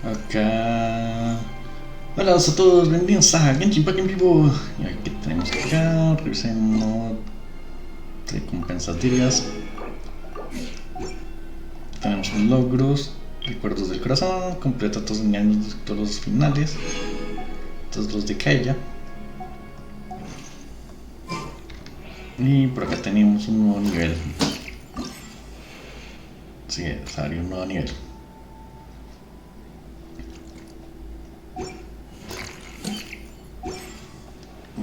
Acá. Hola a todos, bienvenidos a Genshin en vivo. Y aquí tenemos acá, revisemos recompensas diarias. Tenemos logros, recuerdos del corazón, completa todos los niveles, todos los finales, todos los de Kaija. Y por acá tenemos un nuevo nivel. Sí, salió un nuevo nivel.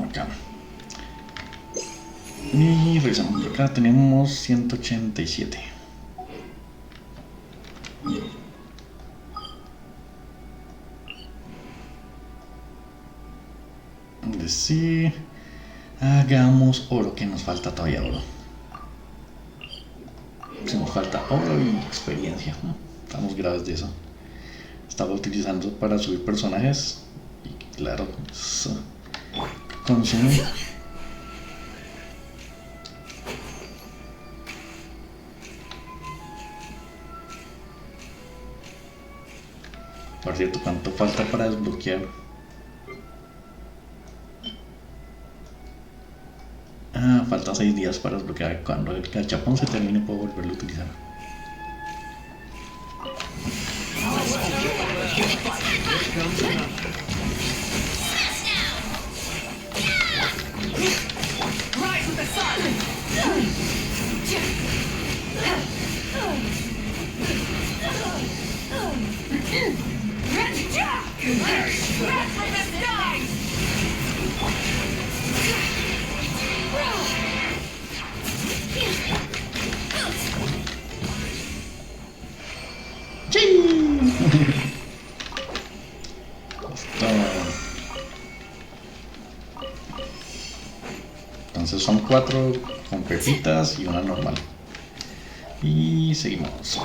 Acá. Y revisamos por acá, tenemos 187. Sí, hagamos oro, que nos falta todavía oro. Si nos falta oro y experiencia, estamos graves de eso. Estaba utilizando para subir personajes y claro, consume. Por cierto, ¿cuánto falta para desbloquear? Faltan 6 días para desbloquear. Cuando el gachapón se termine puedo volverlo a utilizar. Entonces son 4 con pepitas y una normal. Y seguimos.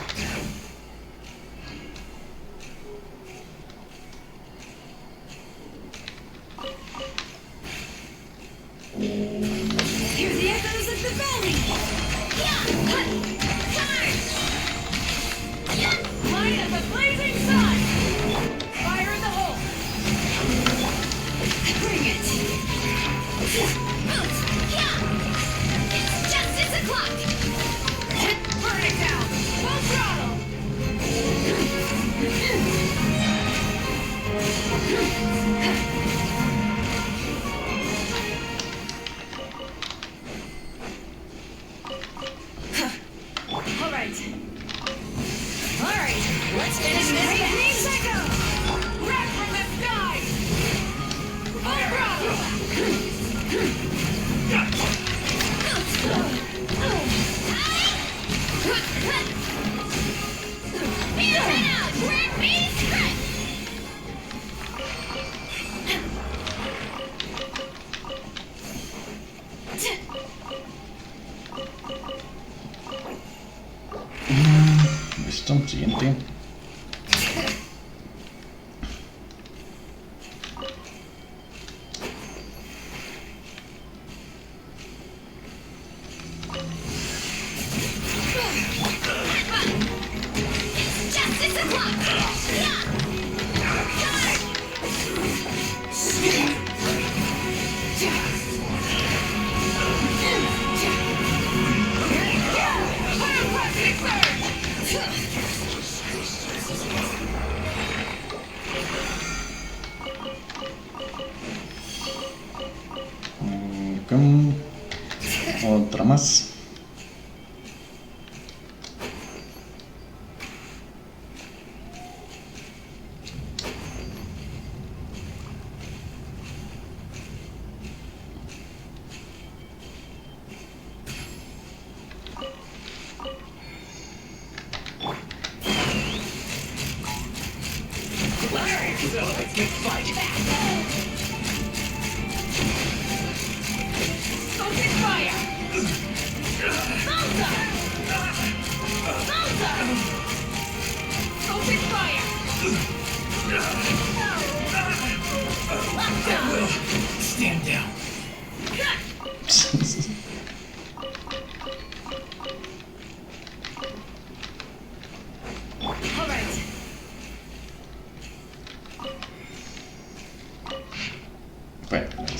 Listo, siguiente. Otra más. Stand down.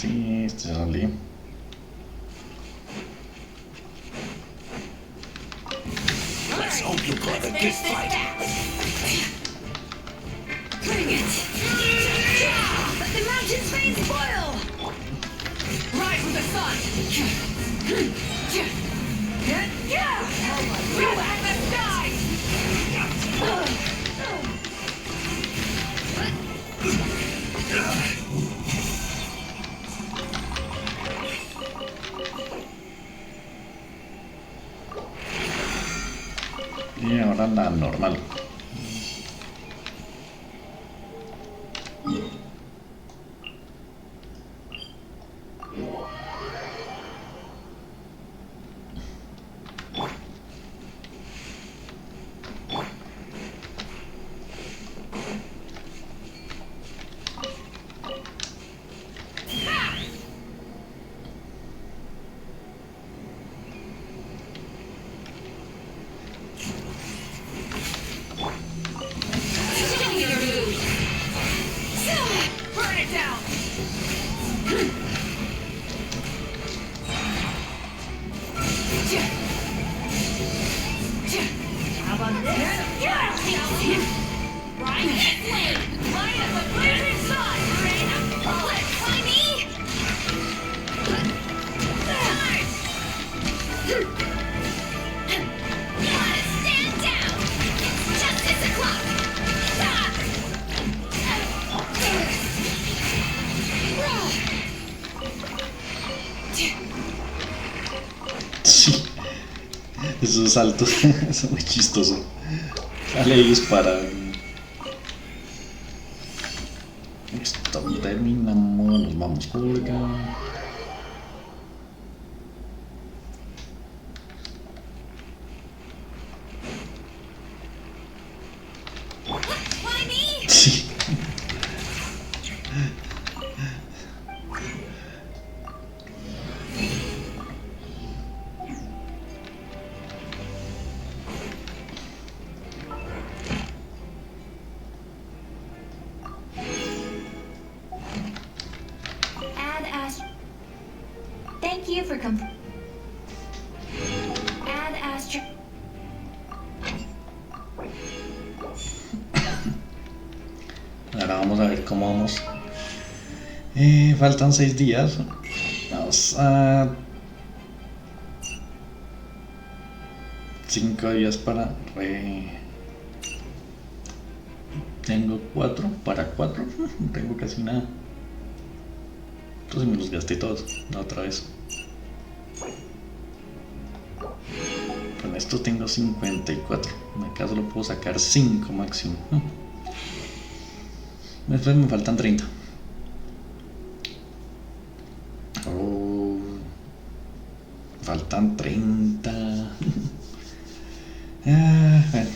Sí, este es el lío. Let's hope you got a good fight. Bring it! Let the mountain's veins boil! Rise with the sun! Through at the skies! Y ahora la normal. Burn it down! How about this? Right flame! Light up the blazing sun! Rain of bullets! By me! Stand down! It's justice o'clock! Sí, esos saltos son muy chistosos. Sale y dispara. Esto terminamos, nos vamos por acá. Why me? Sí. Add Thank you for Add Astro. Ahora vamos a ver cómo vamos. Faltan 6 días. Vamos a 5 días para tengo 4 para 4. No tengo casi nada. Entonces me los gasté todos la otra vez. Con esto tengo 54. Acá solo puedo sacar 5 máximo. Después me faltan 30. Oh, faltan 30. Bueno.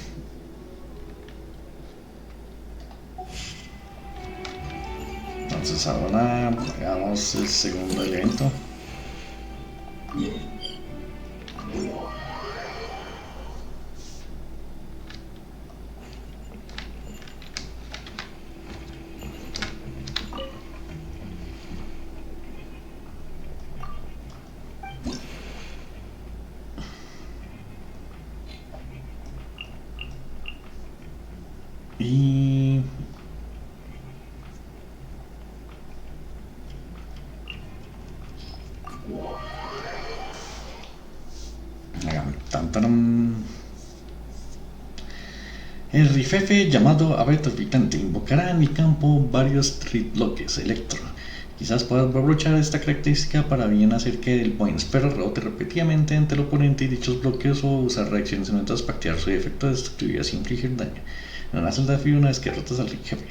Entonces ahora hagamos el segundo evento. Y el rifefe llamado abeto habitante invocará en mi campo varios bloques electro. Quizás puedas aprovechar esta característica para bien hacer que el Boinspero rebote repetidamente ante el oponente y dichos bloques, o usar reacciones inmediatas para activar su efecto destructivo y así infligir daño. En una celda de frío una vez que derrotas al jefe.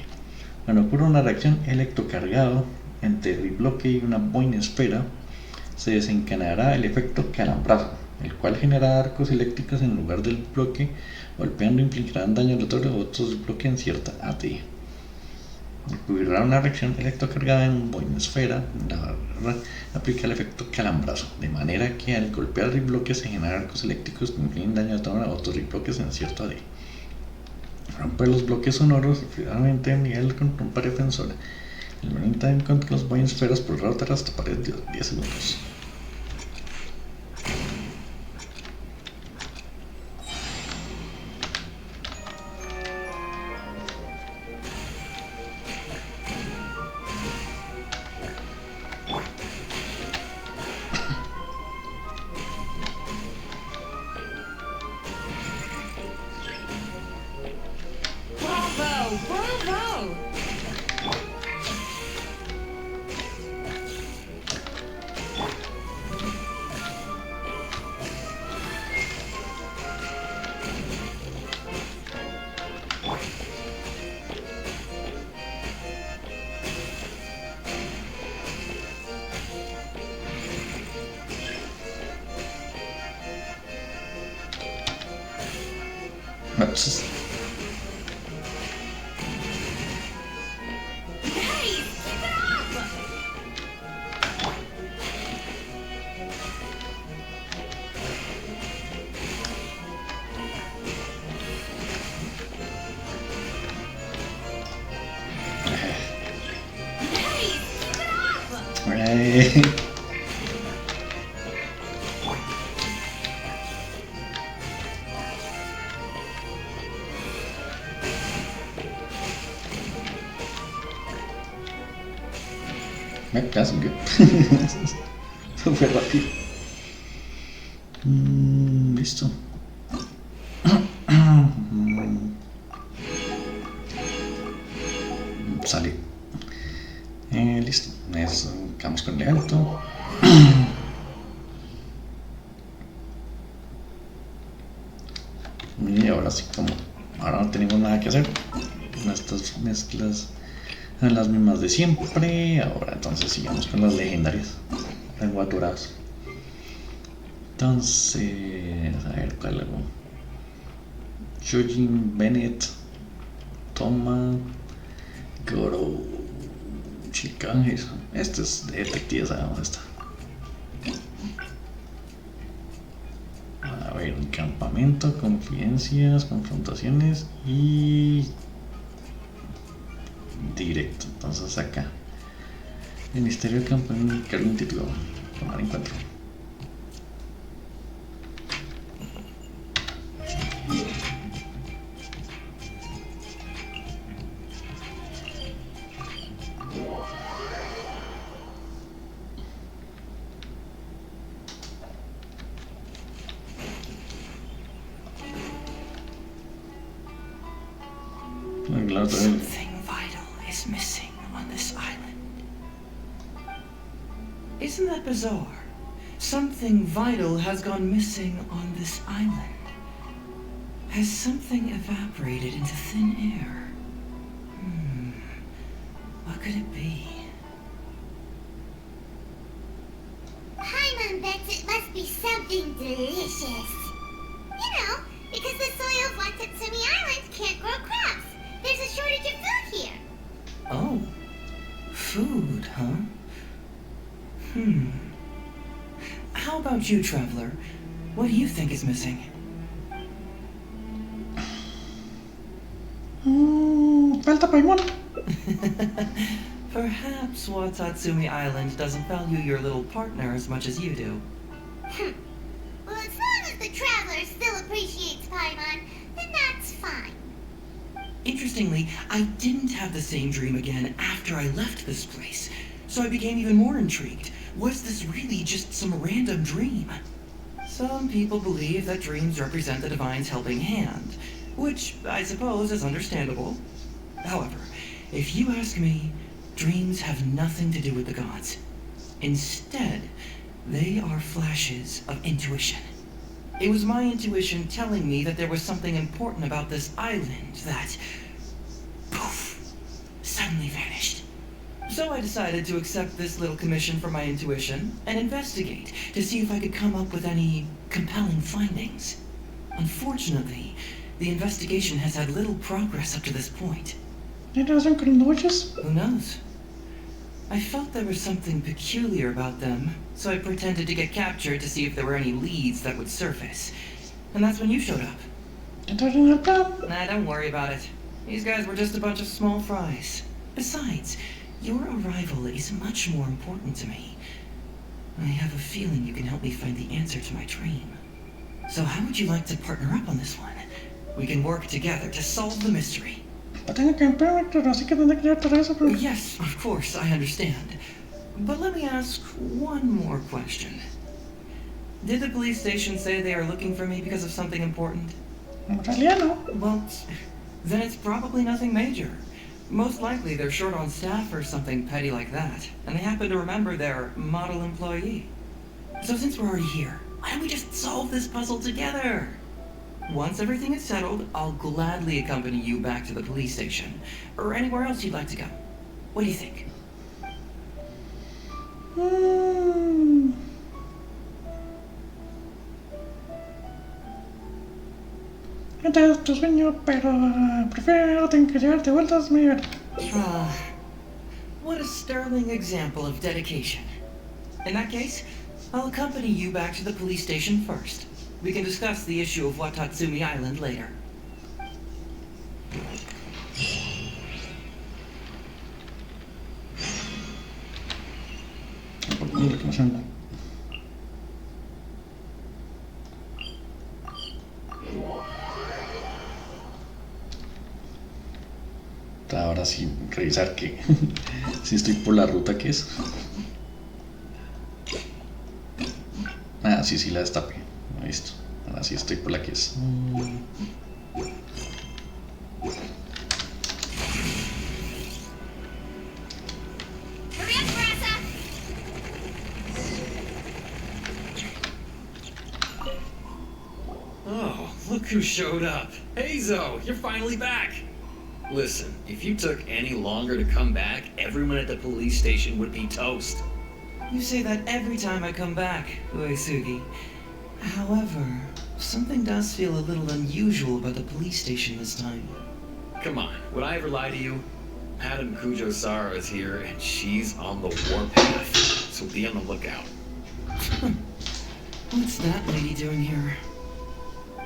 Cuando ocurre una reacción electrocargado entre el bloque y una Boinspera, se desencadenará el efecto calambrazo, el cual generará arcos eléctricos en lugar del bloque, golpeando infligirán daño aleatorio a otros bloques en cierta AT. Ocurrirá una reacción electrocargada en un Boinspera, la barra aplica el efecto calambrazo, de manera que al golpear el bloque se generan arcos eléctricos que infligen daño aleatorio a otros bloques en cierta AT. Romper los bloques sonoros, finalmente en nivel con pared defensora. El menú time contra los boing esferas por router hasta pared de 10 segundos. Bravo! Bravo! Noches. Hey, keep it up! Hey, keep it up! Eh, Me caso, ¿qué? Súper rápido. Listo. Sale. Listo. Eso, vamos con el evento. Y ahora sí, como ahora no tenemos nada que hacer, estas mezclas son las mismas de siempre. Ahora entonces sigamos con las legendarias, las guaturadas. Entonces, a ver cuál hago. Eugene Bennett, Toma, Goro, Chicanges. Este es de detective, sabemos esta. A ver, campamento, confidencias, confrontaciones y directo. Entonces acá, Ministerio de Campaña, cargo intitulado, tomar encuentro. Claro, también. Something vital is missing on this island. Isn't that bizarre? Something vital has gone missing on this island. Has something evaporated into thin air? What could it be? Paimon bets it must be something delicious. You know, because the soil of Watatsumi Island can't grow crops. There's a shortage of food here. Oh, food, huh? How about you, traveler? What do you think is missing? Falta Paimon. Perhaps Watatsumi Island doesn't value your little partner as much as you do. Well, as long as the traveler still appreciates Paimon, then that's fine. Interestingly, I didn't have the same dream again after I left this place, so I became even more intrigued. Was this really just some random dream? Some people believe that dreams represent the divine's helping hand, which I suppose is understandable. However, if you ask me, dreams have nothing to do with the gods. Instead, they are flashes of intuition. It was my intuition telling me that there was something important about this island that, poof, suddenly vanished. So I decided to accept this little commission from my intuition and investigate to see if I could come up with any compelling findings. Unfortunately, the investigation has had little progress up to this point. Who knows? I felt there was something peculiar about them, so I pretended to get captured to see if there were any leads that would surface. And that's when you showed up. Nah, don't worry about it. These guys were just a bunch of small fries. Besides, Your arrival is much more important to me. I have a feeling you can help me find the answer to my dream. So how would you like to partner up on this one? We can work together to solve the mystery. Tengo que emplear, pero así que tendré que llevar todo eso, pero... Yes, of course, I understand. But let me ask one more question. Did the police station say they are looking for me because of something important? En realidad no. Well, then it's probably nothing major. Most likely they're short on staff or something petty like that, and they happen to remember their model employee. So since we're already here, why don't we just solve this puzzle together? Once everything is settled, I'll gladly accompany you back to the police station, or anywhere else you'd like to go. What do you think? Este es tu sueño, pero prefiero tener que llevarte vueltas mi vida. What a sterling example of dedication. In that case, I'll accompany you back to the police station first. We can discuss the issue of Watatsumi Island later. Ahora sí, revisar que si estoy por la ruta que es. Ah, sí, la destapé. Listo. Ahora sí estoy por la que es. Hurry up, Brasa! Oh, look who showed up. Hey, Zo, you're finally back. Listen, if you took any longer to come back, everyone at the police station would be toast. You say that every time I come back, Uesugi. However, something does feel a little unusual about the police station this time. Come on, would I ever lie to you? Madam Kujo-Sara is here, and she's on the warpath, so be on the lookout. What's that lady doing here?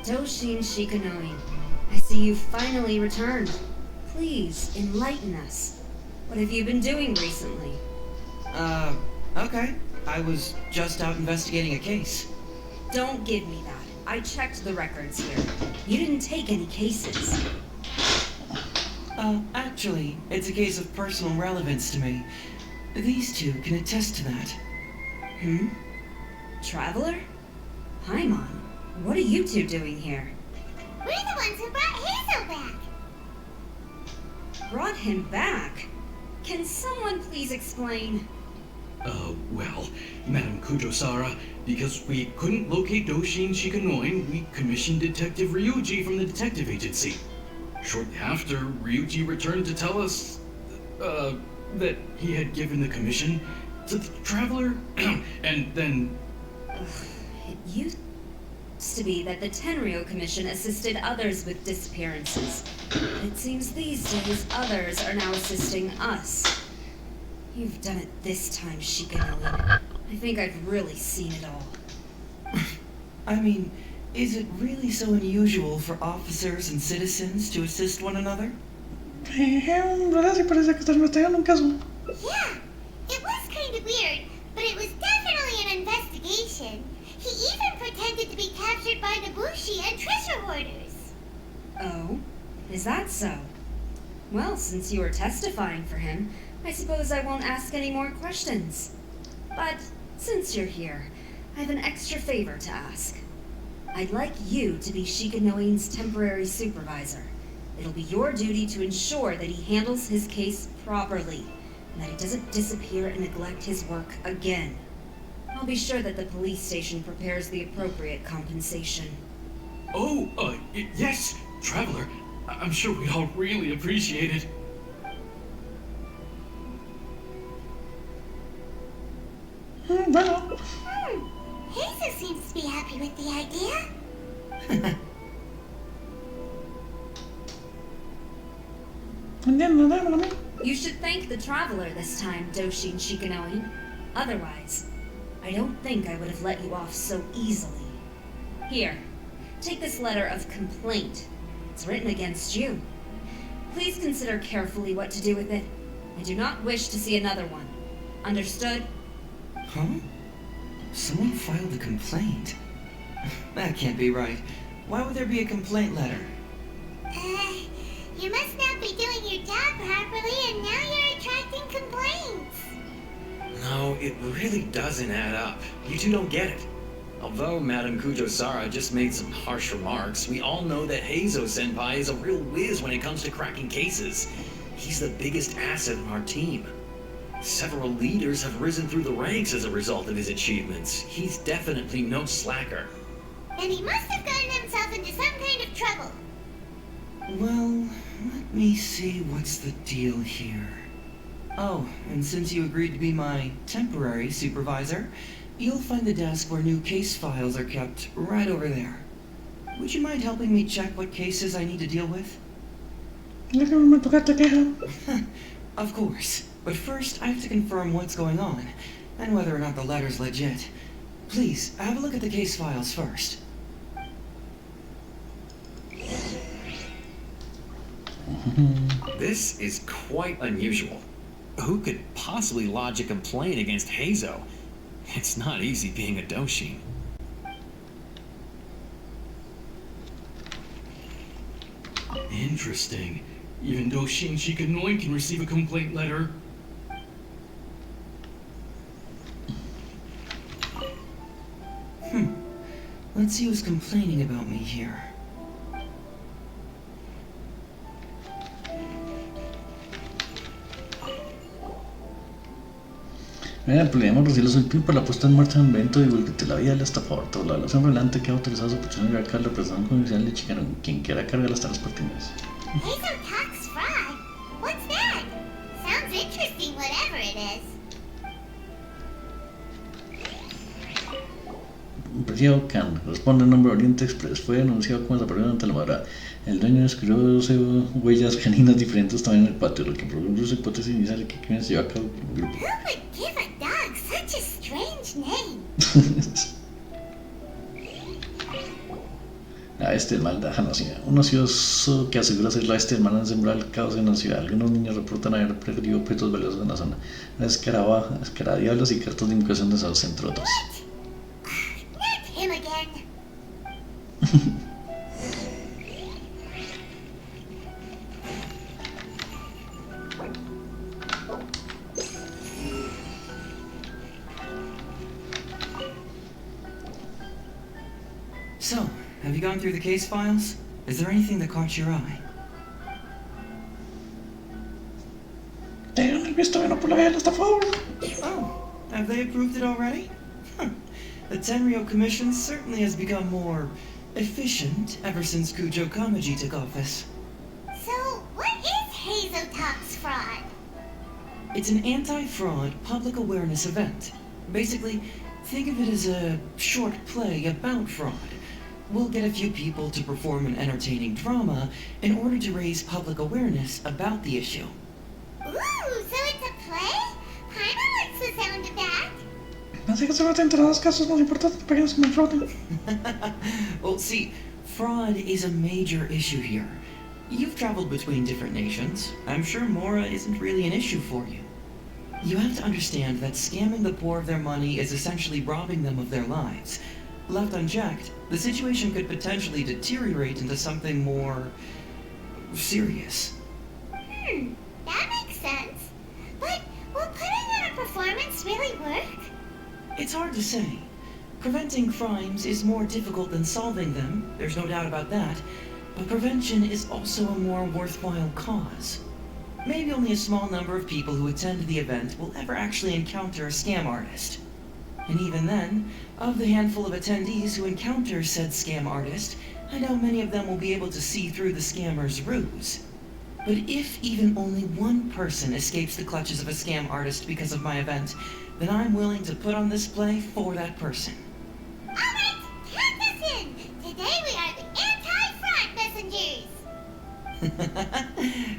Doshin Shikanoi, I see you finally returned. Please, enlighten us. What have you been doing recently? Okay. I was just out investigating a case. Don't give me that. I checked the records here. You didn't take any cases. Actually, it's a case of personal relevance to me. These two can attest to that. Traveler? Paimon, what are you two doing here? We're the ones who brought Hazel back. Brought him back? Can someone please explain? Well, Madam Kujo-Sara, because we couldn't locate Doshin Shikanoi, we commissioned Detective Ryuji from the detective agency. Shortly after, Ryuji returned to tell us, that he had given the commission to the Traveler, and then... It used to be that the Tenryo Commission assisted others with disappearances. But it seems these days others are now assisting us. You've done it this time, Shikanoi. I think I've really seen it all. I mean, is it really so unusual for officers and citizens to assist one another? ¿Verdad? Sí parece que estás investigando un caso. Yeah, it was kind of weird, but it was definitely an investigation. He even pretended to be captured by Nobushi and treasure hoarders. Oh? Is that so? Well, since you were testifying for him, I suppose I won't ask any more questions. But since you're here, I have an extra favor to ask. I'd like you to be Shikanoi's temporary supervisor. It'll be your duty to ensure that he handles his case properly, and that he doesn't disappear and neglect his work again. I'll be sure that the police station prepares the appropriate compensation. Oh, yes, Traveler. I'm sure we'd all really appreciate it. Bueno. Hazel seems to be happy with the idea. Entiendo, dámelo a mí. You should thank the Traveler this time, Doshin Shikanoi. Otherwise, I don't think I would have let you off so easily. Here, take this letter of complaint. It's written against you. Please consider carefully what to do with it. I do not wish to see another one. Understood? Huh? Someone filed a complaint. That can't be right. Why would there be a complaint letter? You must not be doing your job properly, and now you're attracting complaints. No, it really doesn't add up. You two don't get it. Although Madame Kujo-Sara just made some harsh remarks, we all know that Heizo-senpai is a real whiz when it comes to cracking cases. He's the biggest asset in our team. Several leaders have risen through the ranks as a result of his achievements. He's definitely no slacker. And he must have gotten himself into some kind of trouble. Well, let me see what's the deal here. Oh, and since you agreed to be my temporary supervisor, you'll find the desk where new case files are kept right over there. Would you mind helping me check what cases I need to deal with? Of course, but first I have to confirm what's going on, and whether or not the letter's legit. Please, have a look at the case files first. This is quite unusual. Who could possibly lodge a complaint against Heizo? It's not easy being a Doshin. Interesting. Even Doshin Shikanoi can receive a complaint letter. Let's see who's complaining about me here. El problema recibe el último por la puesta en marcha de un evento de divulgate la vida del estafador. Toda la relación relante que ha autorizado su posición de acá la representación comercial de Chicano, quien quiera cargar las tareas pertinentes. Hazel talks fraud? What's that? Sounds interesting, whatever it is. Preciado Khan, responde el nombre Oriente Express, fue denunciado como desaparecido ante la madrugada. El dueño descubrió 12 huellas caninas diferentes también en el patio, lo que produjo su hipótesis inicial de que el crimen se llevó a cabo en un grupo. Who would give a dog such a strange name? La bestia del mal de Hanasia, un ocioso que asegura ser la bestia del mal han sembrado el caos en la ciudad. Algunos niños reportan haber perdido objetos valiosos en la zona. La escaradiablos y cartas de invocación de esos entre otros. Not him again. So, have you gone through the case files? Is there anything that caught your eye? Tengo el visto bueno por la vida del estafador. Oh, have they approved it already? The Tenryo Commission certainly has become more efficient ever since Kujo Kamaji took office. So, what is Hazel Talks fraud? It's an anti-fraud public awareness event. Basically, think of it as a short play about fraud. We'll get a few people to perform an entertaining drama in order to raise public awareness about the issue. Ooh, so it's a play? Paimon likes the sound of that. Así que se va a centrar en los casos más importantes para que no se me fraude. Well, see, fraud is a major issue here. You've traveled between different nations. I'm sure Mora isn't really an issue for you. You have to understand that scamming the poor of their money is essentially robbing them of their lives. Left unchecked, the situation could potentially deteriorate into something more serious. That makes sense. But will putting on a performance really work? It's hard to say. Preventing crimes is more difficult than solving them, there's no doubt about that, but prevention is also a more worthwhile cause. Maybe only a small number of people who attend the event will ever actually encounter a scam artist. And even then, of the handful of attendees who encounter said scam artist, I doubt many of them will be able to see through the scammer's ruse. But if even only one person escapes the clutches of a scam artist because of my event, then I'm willing to put on this play for that person. Alright, count us in! Today we are the anti-fraud messengers!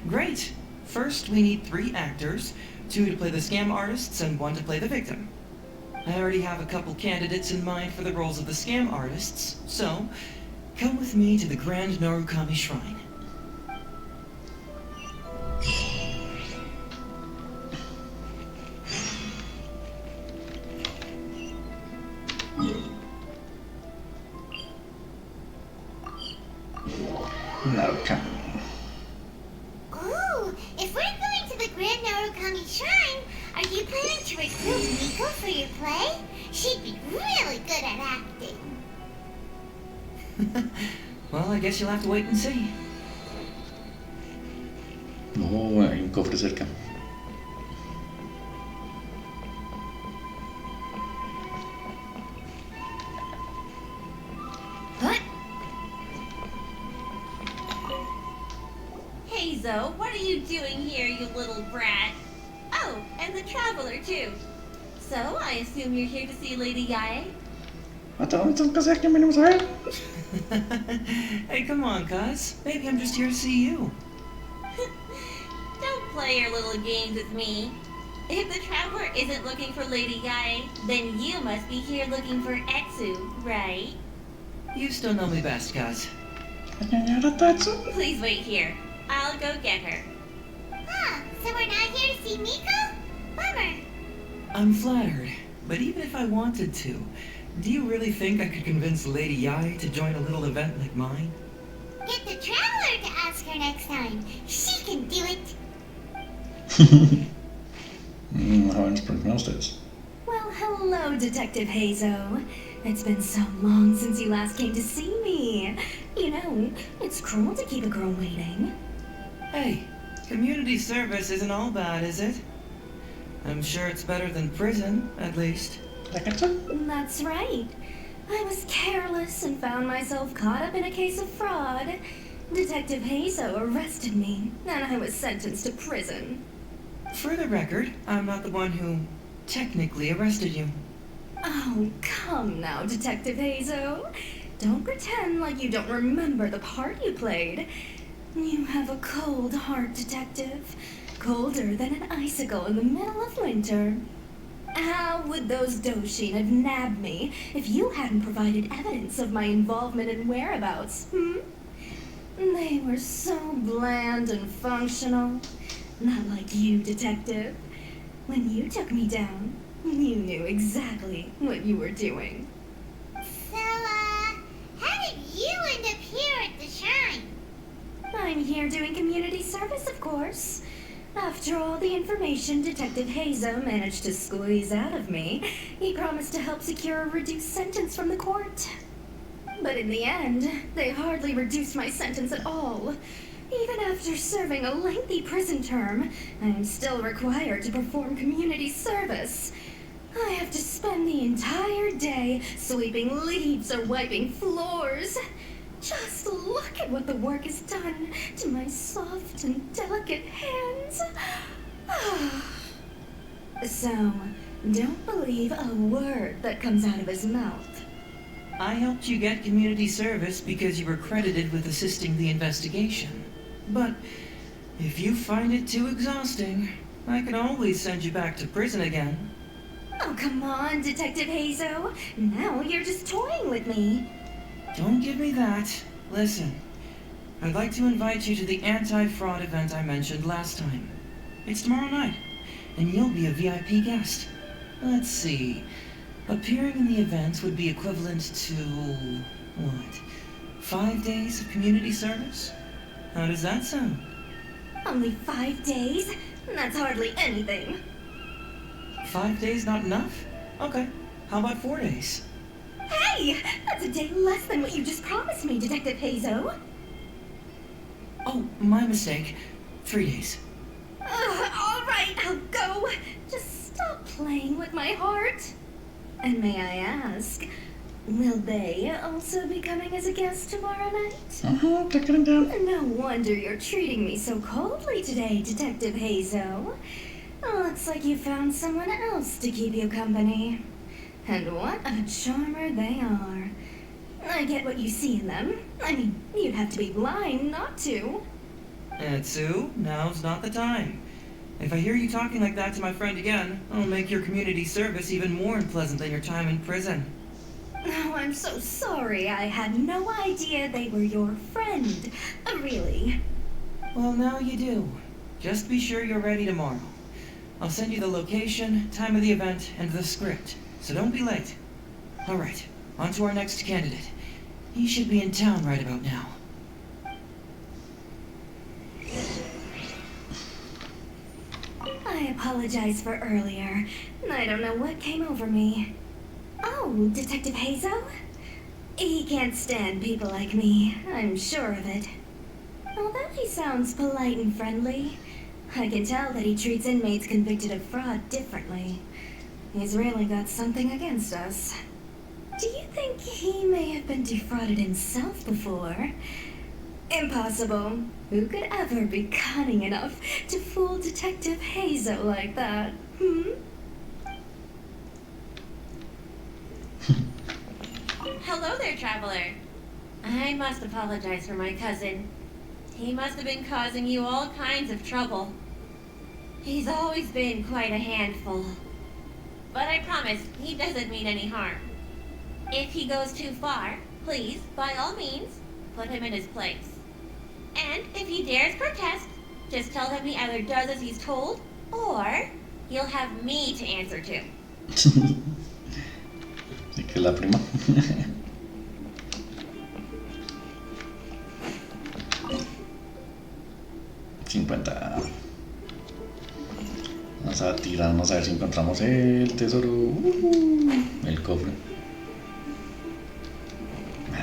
Great! First, we need 3 actors, 2 to play the scam artists and 1 to play the victim. I already have a couple candidates in mind for the roles of the scam artists, so come with me to the Grand Narukami Shrine. recruit Miko for your play? She'd be really good at acting. Well, I guess you'll have to wait and see. No, hay un cofre cerca. What? Hazo, what are you doing here, you little brat? Oh, and the traveler too. So, I assume you're here to see Lady Yae? Hey, come on, cuz. Maybe I'm just here to see you. Don't play your little games with me. If the traveler isn't looking for Lady Yae, then you must be here looking for Etsu, right? You still know me best, cuz. Please wait here. I'll go get her. Huh, so we're not here to see Miko? Bummer. I'm flattered, but even if I wanted to, do you really think I could convince Lady Yae to join a little event like mine? Get the traveler to ask her next time. She can do it. How inspirational ustedes. Well, hello, Detective Hazo. It's been so long since you last came to see me. You know, it's cruel to keep a girl waiting. Hey, community service isn't all bad, is it? I'm sure it's better than prison, at least. That's right. I was careless and found myself caught up in a case of fraud. Detective Hazo arrested me, and I was sentenced to prison. For the record, I'm not the one who technically arrested you. Oh, come now, Detective Hazo. Don't pretend like you don't remember the part you played. You have a cold heart, Detective. Colder than an icicle in the middle of winter. How would those Doshin have nabbed me if you hadn't provided evidence of my involvement and whereabouts, They were so bland and functional. Not like you, Detective. When you took me down, you knew exactly what you were doing. So, how did you end up here at the shrine? I'm here doing community service, of course. After all the information Detective Hazo managed to squeeze out of me, he promised to help secure a reduced sentence from the court. But in the end, they hardly reduced my sentence at all. Even after serving a lengthy prison term, I am still required to perform community service. I have to spend the entire day sweeping leaves or wiping floors. Just look at what the work has done to my soft and delicate hands. So, don't believe a word that comes out of his mouth. I helped you get community service because you were credited with assisting the investigation. But if you find it too exhausting, I can always send you back to prison again. Oh, come on, Detective Hazo. Now you're just toying with me. Don't give me that. Listen, I'd like to invite you to the anti-fraud event I mentioned last time. It's tomorrow night, and you'll be a VIP guest. Let's see. Appearing in the event would be equivalent to, 5 days of community service? How does that sound? Only 5 days? That's hardly anything. 5 days not enough? Okay, how about 4 days? Hey! That's a day less than what you just promised me, Detective Hazo. Oh, my mistake. 3 days. All right, I'll go. Just stop playing with my heart. And may I ask, will they also be coming as a guest tomorrow night? Taking it down. No wonder you're treating me so coldly today, Detective Hazo. Looks like you found someone else to keep you company. And what a charmer they are. I get what you see in them. I mean, you'd have to be blind not to. Etsu, now's not the time. If I hear you talking like that to my friend again, I'll make your community service even more unpleasant than your time in prison. Oh, I'm so sorry. I had no idea they were your friend. Really. Well, now you do. Just be sure you're ready tomorrow. I'll send you the location, time of the event, and the script, so don't be late. All right, on to our next candidate. He should be in town right about now. I apologize for earlier. I don't know what came over me. Oh, Detective Hazo? He can't stand people like me, I'm sure of it. Although he sounds polite and friendly, I can tell that he treats inmates convicted of fraud differently. He's really got something against us. Do you think he may have been defrauded himself before? Impossible. Who could ever be cunning enough to fool Detective Hazo like that? Hello there, traveler. I must apologize for my cousin. He must have been causing you all kinds of trouble. He's always been quite a handful. But I promise, he doesn't mean any harm. If he goes too far, please, by all means, put him in his place. And if he dares protest, just tell him he either does as he's told, or he'll have me to answer to. Sí, que la prima. $50. Vamos a tirarnos a ver si encontramos el tesoro. El cofre.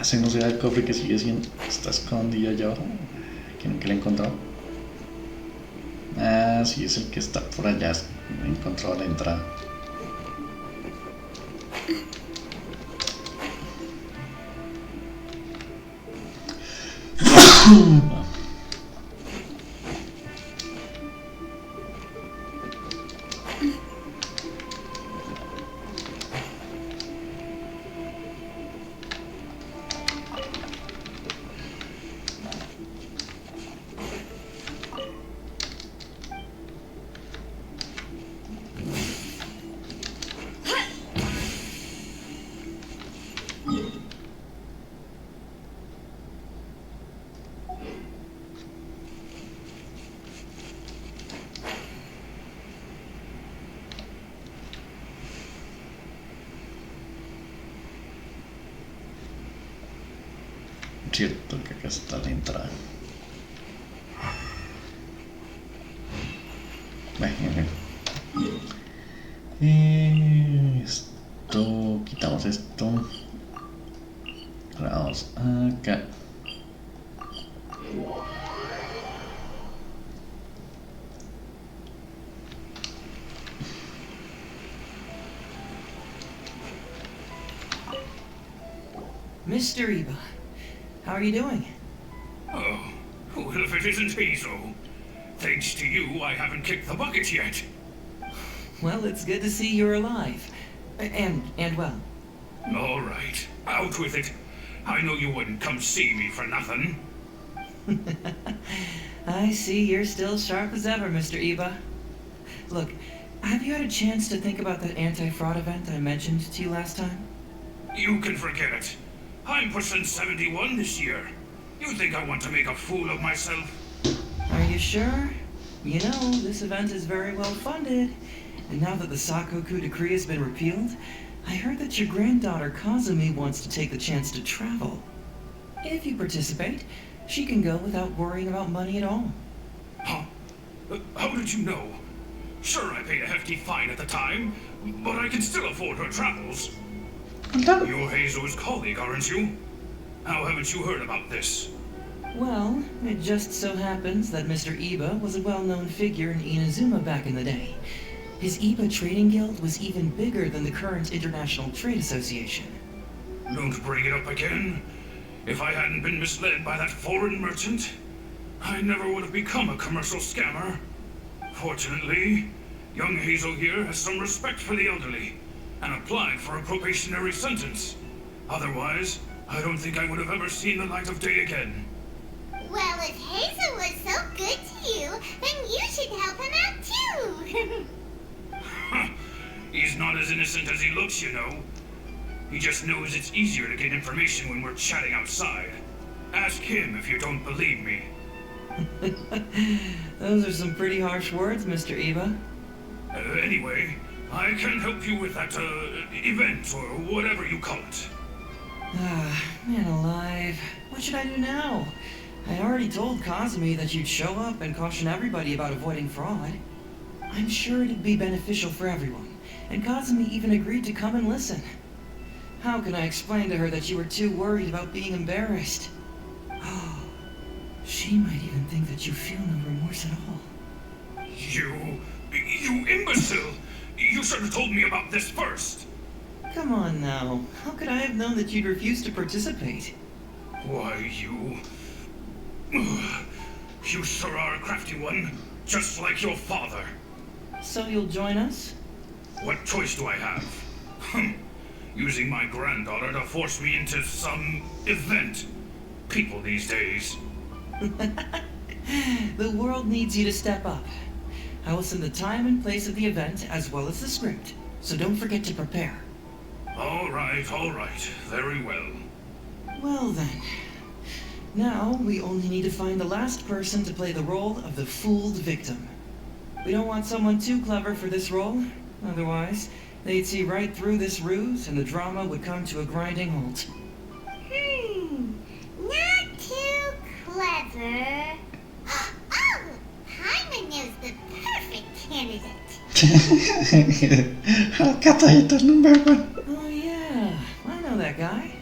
Ese no será el cofre que sigue siendo. Está escondido allá abajo. Que nunca lo he encontrado. Ah, sí, es el que está por allá. He encontrado la entrada. Cierto que acá está la entrada. Esto, quitamos esto. Vamos acá. Mr. Iba, how are you doing? Oh, well, if it isn't Hazel. Thanks to you, I haven't kicked the bucket yet. Well, it's good to see you're alive. And well. All right, out with it. I know you wouldn't come see me for nothing. I see you're still sharp as ever, Mr. Iba. Look, have you had a chance to think about that anti-fraud event I mentioned to you last time? You can forget it. I'm percent 71 this year. You think I want to make a fool of myself? Are you sure? You know, this event is very well funded. And now that the Sakoku decree has been repealed, I heard that your granddaughter Kazumi wants to take the chance to travel. If you participate, she can go without worrying about money at all. Huh? How did you know? Sure, I paid a hefty fine at the time, but I can still afford her travels. You're Hazel's colleague, aren't you? How haven't you heard about this? Well, it just so happens that Mr. Iba was a well-known figure in Inazuma back in the day. His Iba Trading Guild was even bigger than the current International Trade Association. Don't bring it up again. If I hadn't been misled by that foreign merchant, I never would have become a commercial scammer. Fortunately, young Hazel here has some respect for the elderly and applied for a probationary sentence. Otherwise, I don't think I would have ever seen the light of day again. Well, if Hazel was so good to you, then you should help him out too. He's not as innocent as he looks, you know. He just knows it's easier to get information when we're chatting outside. Ask him if you don't believe me. Those are some pretty harsh words, Mr. Iba. Anyway, I can help you with that, event, or whatever you call it. Ah, man alive. What should I do now? I already told Kazumi that you'd show up and caution everybody about avoiding fraud. I'm sure it'd be beneficial for everyone, and Kazumi even agreed to come and listen. How can I explain to her that you were too worried about being embarrassed? Oh, she might even think that you feel no remorse at all. You imbecile! You should have told me about this first! Come on now, how could I have known that you'd refuse to participate? Why, you... You sure are a crafty one, just like your father. So you'll join us? What choice do I have? Using my granddaughter to force me into some event. People these days. The world needs you to step up. I will send the time and place of the event as well as the script, so don't forget to prepare. All right, very well. Well then, now we only need to find the last person to play the role of the fooled victim. We don't want someone too clever for this role, otherwise they'd see right through this ruse and the drama would come to a grinding halt. Not too clever. Oh, Hyman is the perfect candidate. Al number 1. Oh yeah, I know that guy.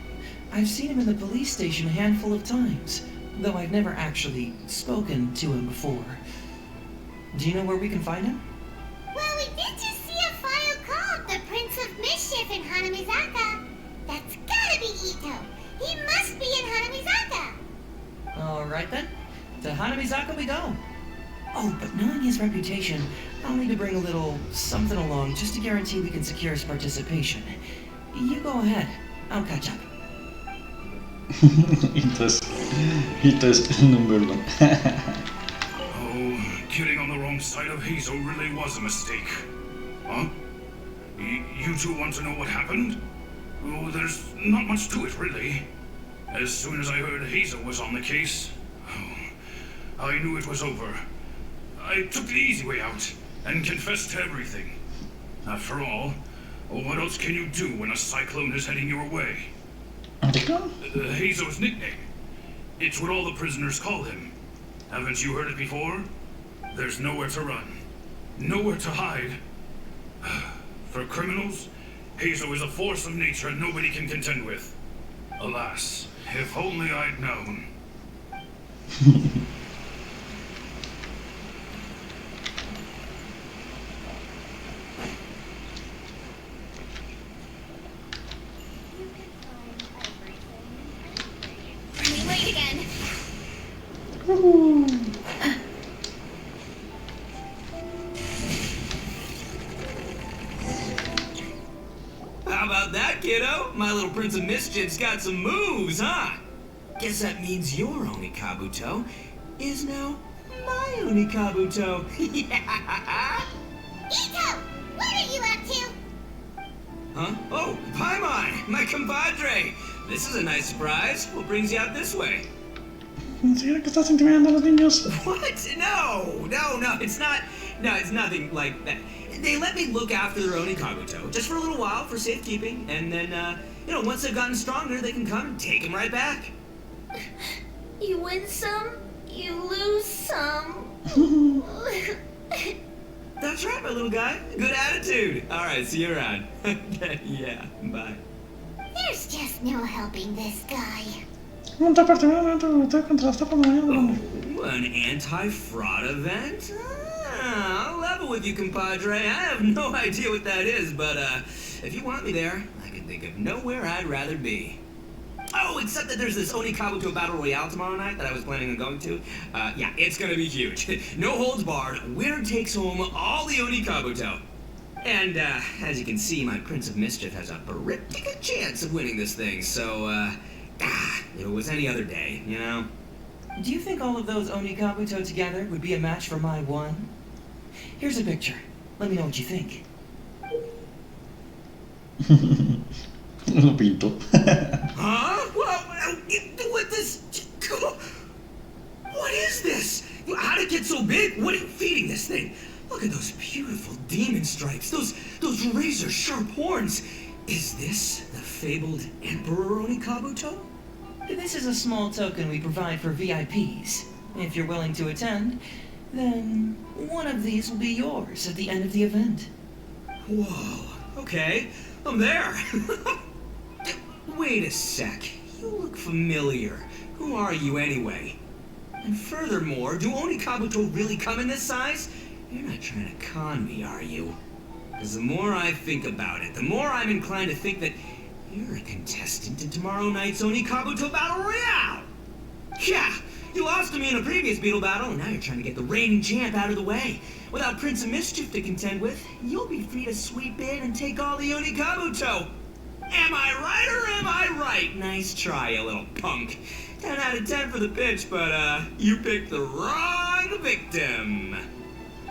I've seen him in the police station a handful of times, though I've never actually spoken to him before. Do you know where we can find him? Well, we did just see a file called The Prince of Mischief in Hanamizaka. That's gotta be Ito. He must be in Hanamizaka. Alright then, to Hanamizaka we go. Oh, but knowing his reputation, I'll need to bring a little something along just to guarantee we can secure his participation. You go ahead, I'll catch up. Ito es el number 1. Oh, getting on the wrong side of Hazel really was a mistake. Huh? You two want to know what happened? Oh, there's not much to it, really. As soon as I heard Hazel was on the case, I knew it was over. I took the easy way out and confessed to everything. After all, what else can you do when a cyclone is heading your way? Hazo's nickname. It's what all the prisoners call him. Haven't you heard it before? There's nowhere to run. Nowhere to hide. For criminals, Hazo is a force of nature nobody can contend with. Alas, if only I'd known. Running late again. How about that, kiddo? My little Prince of Mischief's got some moves, huh? Guess that means your Onikabuto is now my Onikabuto. Yeah! Ito, what are you up to? Huh? Oh, Paimon, my compadre. This is a nice surprise. What brings you out this way? ¿Considera que estás intimidando a los niños? What? No, it's not. No, it's nothing like that. They let me look after their Onikabuto just for a little while for safekeeping, and then, once they've gotten stronger, they can come and take him right back. You win some, you lose some. That's right, my little guy. Good attitude. All right, see you around. Yeah, bye. There's just no helping this guy. Monta particularmente contra la estafa mañana. Oh, an anti-fraud event? I'll level with you, compadre. I have no idea what that is, but if you want me there, I can think of nowhere I'd rather be. Oh, except that there's this Onikabuto Battle Royale tomorrow night that I was planning on going to. Yeah, it's gonna be huge. No holds barred. Winner takes home all the Onikabuto. And, as you can see, my Prince of Mischief has a pretty good chance of winning this thing, so, if it was any other day, you know? Do you think all of those Onikabuto together would be a match for my one? Here's a picture. Let me know what you think. Lo pinto. Huh? What this? What is this? How did it get so big? What are you feeding this thing? Look at those beautiful demon stripes. Those razor sharp horns. Is this the fabled Emperor Onikabuto? This is a small token we provide for VIPs. If you're willing to attend, then one of these will be yours at the end of the event. Whoa, okay, I'm there. Wait a sec, you look familiar. Who are you anyway? And furthermore, do Onikabuto really come in this size? You're not trying to con me, are you? Because the more I think about it, the more I'm inclined to think that you're a contestant in tomorrow night's Onikabuto Battle Royale! Yeah, you lost to me in a previous Beetle battle, and now you're trying to get the reigning champ out of the way. Without Prince of Mischief to contend with, you'll be free to sweep in and take all the Onikabuto! Am I right or am I right? Nice try, you little punk. 10 out of 10 for the pitch, but, you picked the wrong victim.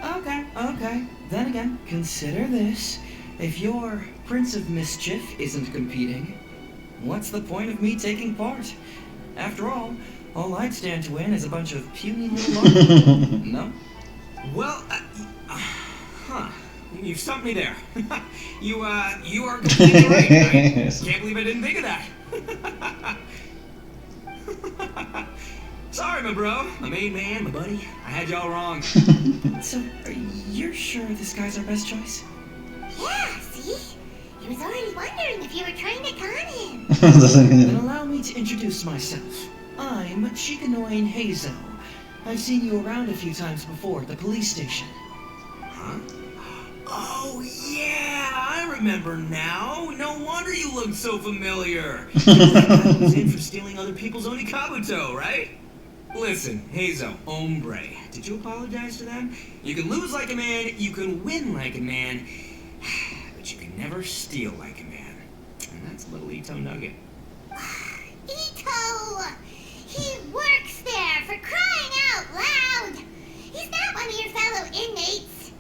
Okay. Then again, consider this. If your Prince of Mischief isn't competing, what's the point of me taking part? After all I'd stand to win is a bunch of puny little larks. No? Well, you stumped me there. You are completely right. I can't believe I didn't think of that. Sorry, my bro, my main man, my buddy. I had y'all wrong. So, you're sure this guy's our best choice? Yeah, see? He was already wondering if you were trying to con him. Then allow me to introduce myself. I'm Shikanoin Heizo. I've seen you around a few times before at the police station. Huh? Oh, yeah, I remember now. No wonder you look so familiar. I was in for stealing other people's Onikabuto, right? Listen, Heizo, hombre, did you apologize to them? You can lose like a man, you can win like a man, but you can never steal like a man. And that's little Ito Nugget. Ito! He works there, for crying out loud! He's not one of your fellow inmates.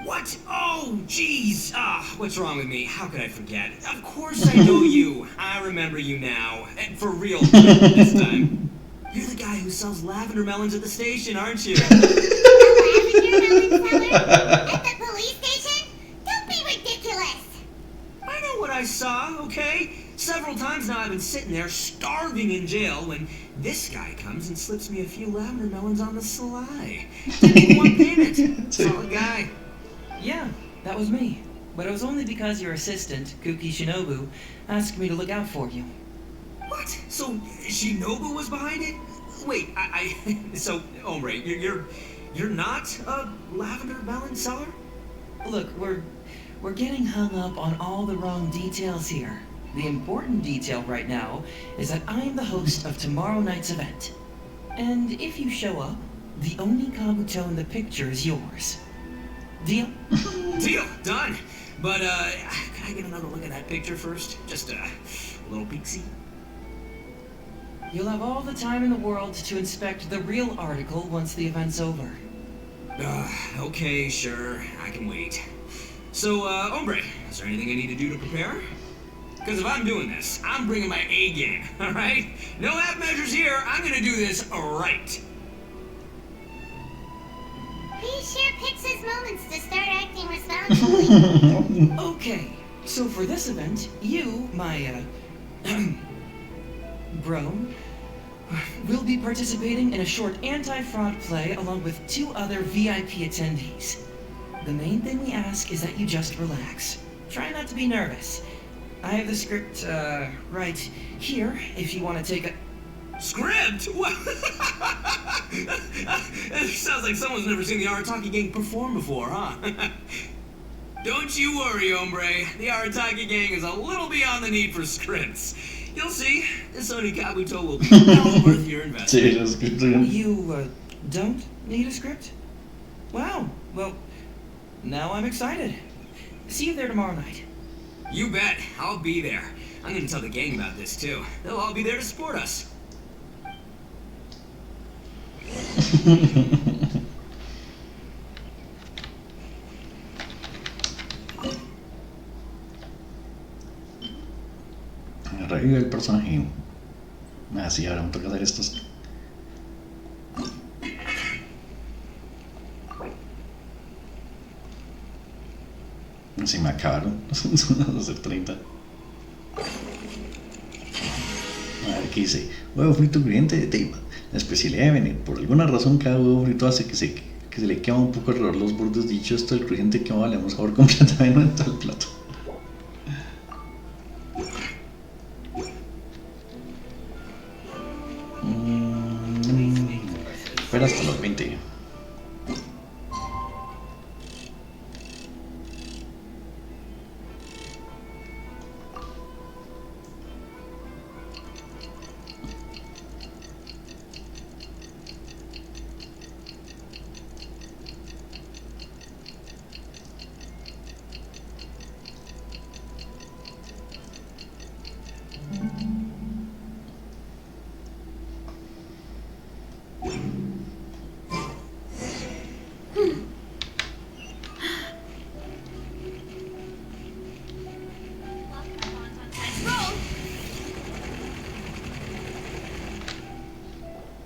What? Oh, jeez. What's wrong with me? How could I forget? Of course I know you. I remember you now. And for real, this time. You're the guy who sells lavender melons at the station, aren't you? A lavender melon seller? At the police station? Don't be ridiculous! I know what I saw, okay? Several times now I've been sitting there starving in jail when this guy comes and slips me a few lavender melons on the sly. Didn't even want payment. Solid guy. Yeah, that was me. But it was only because your assistant, Kuki Shinobu, asked me to look out for you. What? So Shinobu was behind it? Wait, so hombre, you're not a lavender melon seller? Look, we're getting hung up on all the wrong details here. The important detail right now is that I'm the host of tomorrow night's event. And if you show up, the Onikabuto in the picture is yours. Deal? Deal, done. But can I get another look at that picture first? Just a little peek-see. You'll have all the time in the world to inspect the real article once the event's over. Okay, sure. I can wait. So, hombre, is there anything I need to do to prepare? Because if I'm doing this, I'm bringing my A game, alright? No half measures here. I'm gonna do this right. He sure picks his moments to start acting responsibly. Okay, so for this event, you, my, bro, will be participating in a short anti-fraud play along with 2 other VIP attendees. The main thing we ask is that you just relax. Try not to be nervous. I have the script, right here, if you want to take a... Script? What? It sounds like someone's never seen the Arataki gang perform before, huh? Don't you worry, hombre. The Arataki gang is a little beyond the need for scripts. You'll see, this Onikabuto will be well worth your investment. You, don't need a script? Wow, well, now I'm excited. See you there tomorrow night. You bet. I'll be there. I'm gonna tell the gang about this, too. They'll all be there to support us. Revive el personaje. Sí, ahora me toca hacer estos. Si me acabaron. Van a ser 30. A ver qué dice. Huevo frito crujiente de Teiba. La especialidad de venir. Por alguna razón cada huevo frito hace que se que se le quema un poco alrededor los bordes. Dicho esto, el crujiente quema le damos sabor completamente al plato. Espera hasta los 20.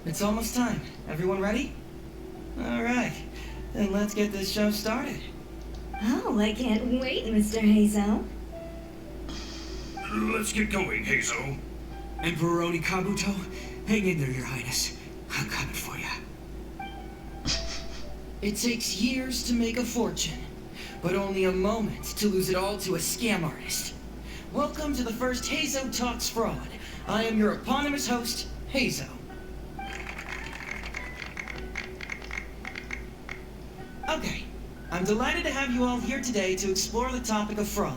It's almost time. Everyone ready? Alright, then let's get this show started. Oh, I can't wait, Mr. Hazo. Let's get going, Hazo. Emperor Oni Kabuto, hang in there, Your Highness. I'm coming for you. It takes years to make a fortune, but only a moment to lose it all to a scam artist. Welcome to the first Hazo Talks Fraud. I am your eponymous host, Hazo. Okay, I'm delighted to have you all here today to explore the topic of fraud.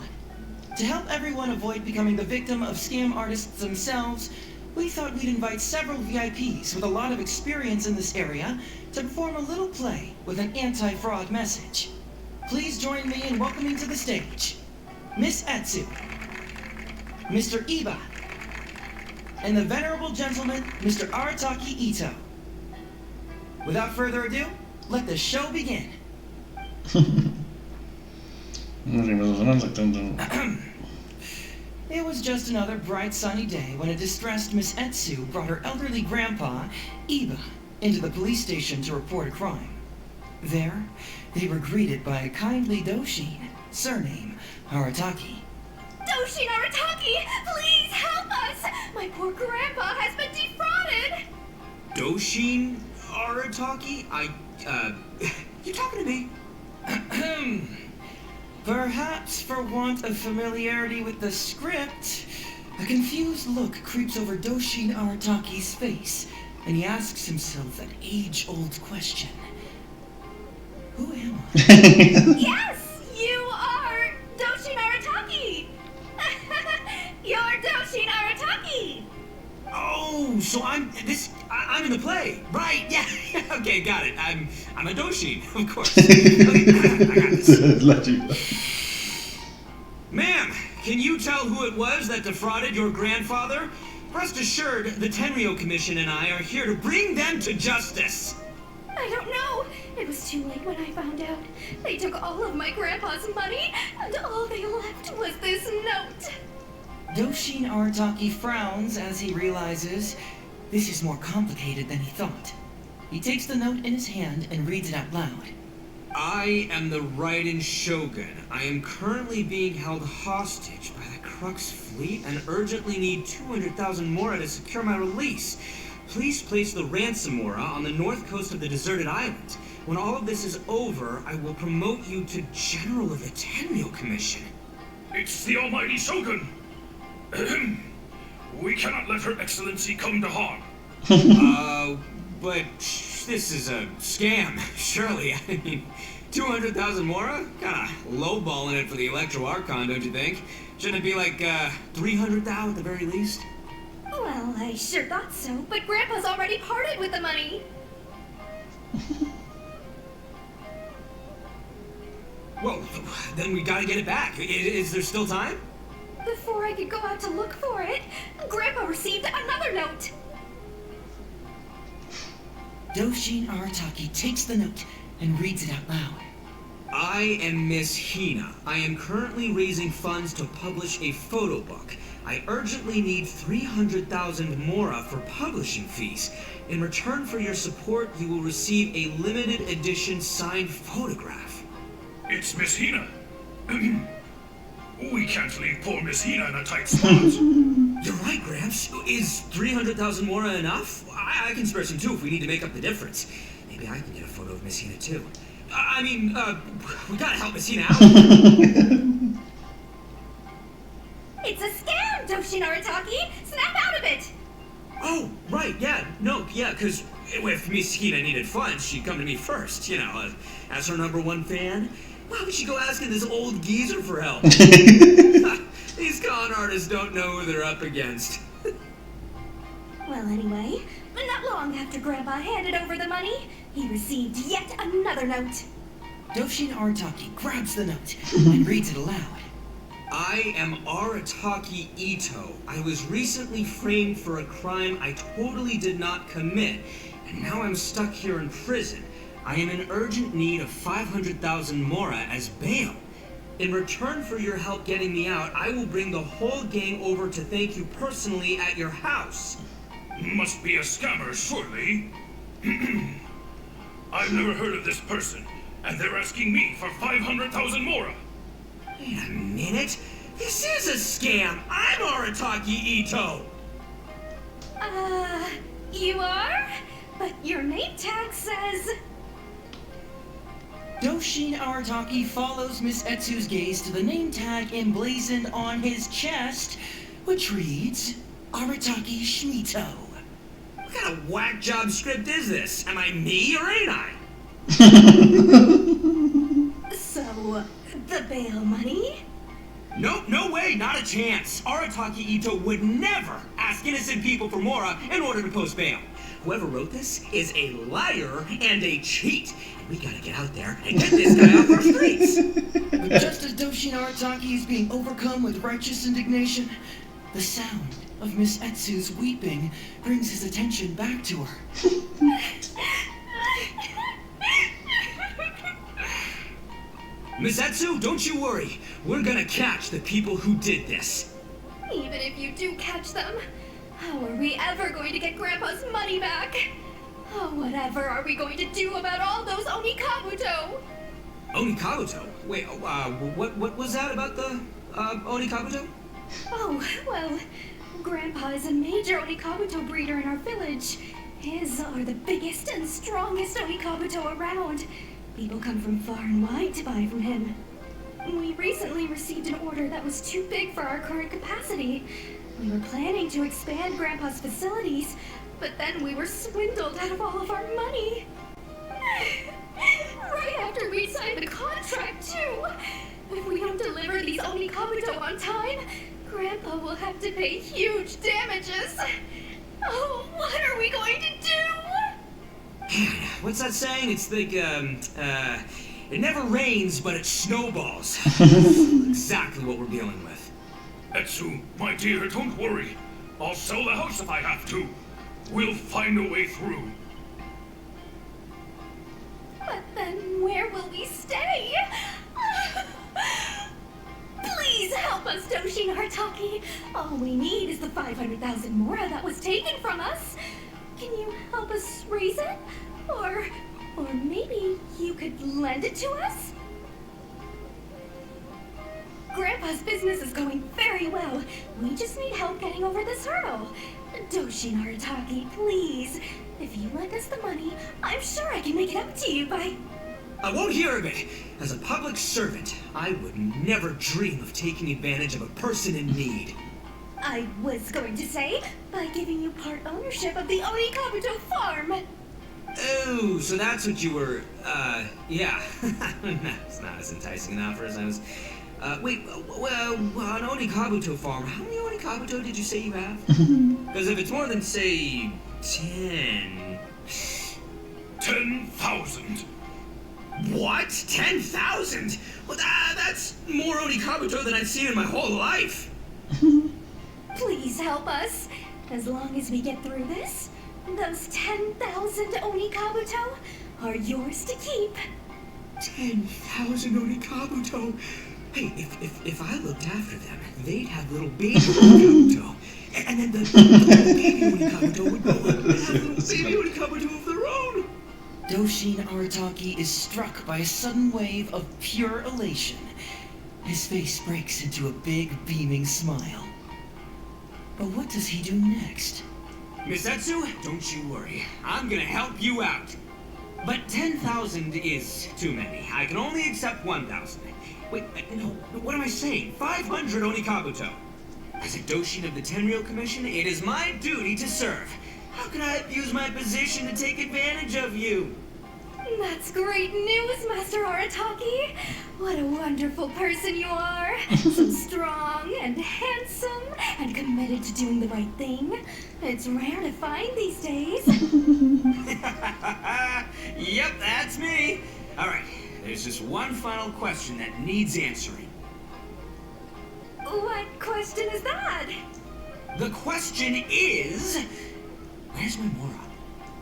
To help everyone avoid becoming the victim of scam artists themselves, we thought we'd invite several VIPs with a lot of experience in this area to perform a little play with an anti-fraud message. Please join me in welcoming to the stage Miss Etsu, Mr. Iba, and the venerable gentleman, Mr. Arataki Ito. Without further ado, let the show begin. It was just another bright sunny day when a distressed Miss Etsu brought her elderly grandpa, Iba, into the police station to report a crime. There, they were greeted by a kindly Doshin, surname Arataki. Doshin Arataki, please help us! My poor grandpa has been defrauded! Doshin Arataki? You talking to me? Perhaps for want of familiarity with the script, a confused look creeps over Doshin Arataki's face, and he asks himself an age-old question. Who am I? Yes! You are Doshin Arataki! You're Doshin Arataki! Oh, so I'm in the play, right? Yeah. Okay, got it. I'm a Doshin, of course. Okay, I got this. Ma'am, can you tell who it was that defrauded your grandfather? Rest assured, the Tenryo Commission and I are here to bring them to justice. I don't know. It was too late when I found out. They took all of my grandpa's money, and all they left was this note. Doshin Arataki frowns as he realizes this is more complicated than he thought. He takes the note in his hand and reads it out loud. I am the Raiden Shogun. I am currently being held hostage by the Crux fleet and urgently need 200,000 mora to secure my release. Please place the ransom mora on the north coast of the deserted island. When all of this is over, I will promote you to General of the Tenryo Commission. It's the almighty Shogun. We cannot let Her Excellency come to harm. But this is a scam, surely. I mean, 200,000 mora? Kinda lowballing it for the Electro Archon, don't you think? Shouldn't it be like, 300,000 at the very least? Well, I sure thought so, but Grandpa's already parted with the money. Well, then we gotta get it back. Is there still time? Before I could go out to look for it, Grandpa received another note. Doshin Arataki takes the note and reads it out loud. I am Miss Hina. I am currently raising funds to publish a photo book. I urgently need 300,000 mora for publishing fees. In return for your support, you will receive a limited edition signed photograph. It's Miss Hina. We can't leave poor Miss Hina in a tight spot. You're right, Gramps. Is 300,000 mora enough? I can spare some too if we need to make up the difference. Maybe I can get a photo of Miss Hina too. We gotta help Miss Hina out. It's a scam, Doshin Arataki! Snap out of it! Oh, right, yeah, no, yeah, because if Miss Hina needed funds, she'd come to me first, you know, as her #1 fan. Why would she go asking this old geezer for help? These con artists don't know who they're up against. Well, anyway, not long after Grandpa handed over the money, he received yet another note. Doshin Arataki grabs the note and reads it aloud. I am Arataki Ito. I was recently framed for a crime I totally did not commit, and now I'm stuck here in prison. I am in urgent need of 500,000 mora as bail. In return for your help getting me out, I will bring the whole gang over to thank you personally at your house. Must be a scammer, surely. I've never heard of this person, and they're asking me for 500,000 mora. Wait a minute. This is a scam. I'm Arataki Ito. You are? But your name tag says... Doshin Arataki follows Miss Etsu's gaze to the name tag emblazoned on his chest, which reads, Arataki Shmito. What kind of whack job script is this? Am I me or ain't I? So, the bail money? Nope, no way, not a chance. Arataki Ito would never ask innocent people for mora in order to post bail. Whoever wrote this is a liar and a cheat. And we gotta get out there and get this guy off our streets. But just as Doshin Arataki is being overcome with righteous indignation, the sound of Miss Etsu's weeping brings his attention back to her. Miss Etsu, don't you worry. We're gonna catch the people who did this. Even if you do catch them, how are we ever going to get Grandpa's money back? Oh, whatever are we going to do about all those Onikabuto? Onikabuto? Wait, what was that about the, Onikabuto? Oh, well, Grandpa is a major Onikabuto breeder in our village. His are the biggest and strongest Onikabuto around. People come from far and wide to buy from him. We recently received an order that was too big for our current capacity. We were planning to expand Grandpa's facilities, but then we were swindled out of all of our money. Right after we signed the contract, too. If we don't deliver these Onikabuto on time, Grandpa will have to pay huge damages. Oh, what are we going to do? What's that saying? It's like, it never rains, but it snowballs. Exactly what we're dealing with. Etsu, my dear, don't worry. I'll sell the house if I have to. We'll find a way through. But then where will we stay? Please help us, Doshin Arataki. All we need is the 500,000 mora that was taken from us. Can you help us raise it? Or maybe you could lend it to us? Grandpa's business is going very well. We just need help getting over this hurdle. Doshin Arataki, please. If you lend us the money, I'm sure I can make it up to you by... I won't hear of it. As a public servant, I would never dream of taking advantage of a person in need. I was going to say, by giving you part ownership of the Onikabuto farm. Oh, so that's what you were, yeah. It's not as enticing an offer as I was... wait, well, an Onikabuto farm, how many Onikabuto did you say you have? Because if it's more than, say, 10... 10,000. What? 10,000? Well, that's more Onikabuto than I've seen in my whole life. Please help us. As long as we get through this, those 10,000 Onikabuto are yours to keep. 10,000 Onikabuto? Hey, if I looked after them, they'd have little baby Onikabuto. And then the little baby Onikabuto would go on and have little baby Onikabuto of their own. Doshin Arataki is struck by a sudden wave of pure elation. His face breaks into a big, beaming smile. But what does he do next? Miss Etsu, don't you worry. I'm gonna help you out. But 10,000 is too many. I can only accept 1,000. Wait, no, what am I saying? 500 Onikabuto. As a Doshin of the Tenryou Commission, it is my duty to serve. How can I abuse my position to take advantage of you? That's great news, Master Arataki. What a wonderful person you are. So strong and handsome and committed to doing the right thing. It's rare to find these days. Yep, that's me. All right, there's just one final question that needs answering. What question is that? The question is... Where's my Mora?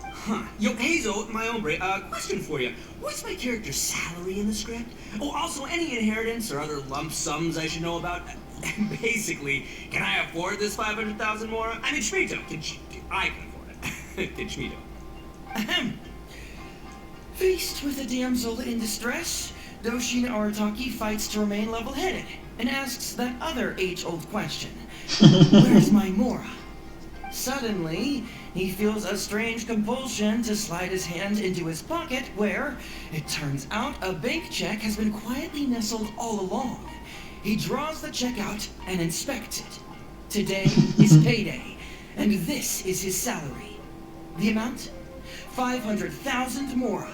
Huh. Yo, Hazel, my hombre, question for you. What's my character's salary in the script? Oh, also, any inheritance or other lump sums I should know about? Basically, can I afford this 500,000 Mora? I mean, Shmito. I can afford it. Can Shmito? Ahem. Faced with a damsel in distress, Doshin Arataki fights to remain level-headed and asks that other age-old question. Where's my Mora? Suddenly, he feels a strange compulsion to slide his hand into his pocket where, it turns out, a bank check has been quietly nestled all along. He draws the check out and inspects it. Today is payday, and this is his salary. The amount? 500,000 Mora.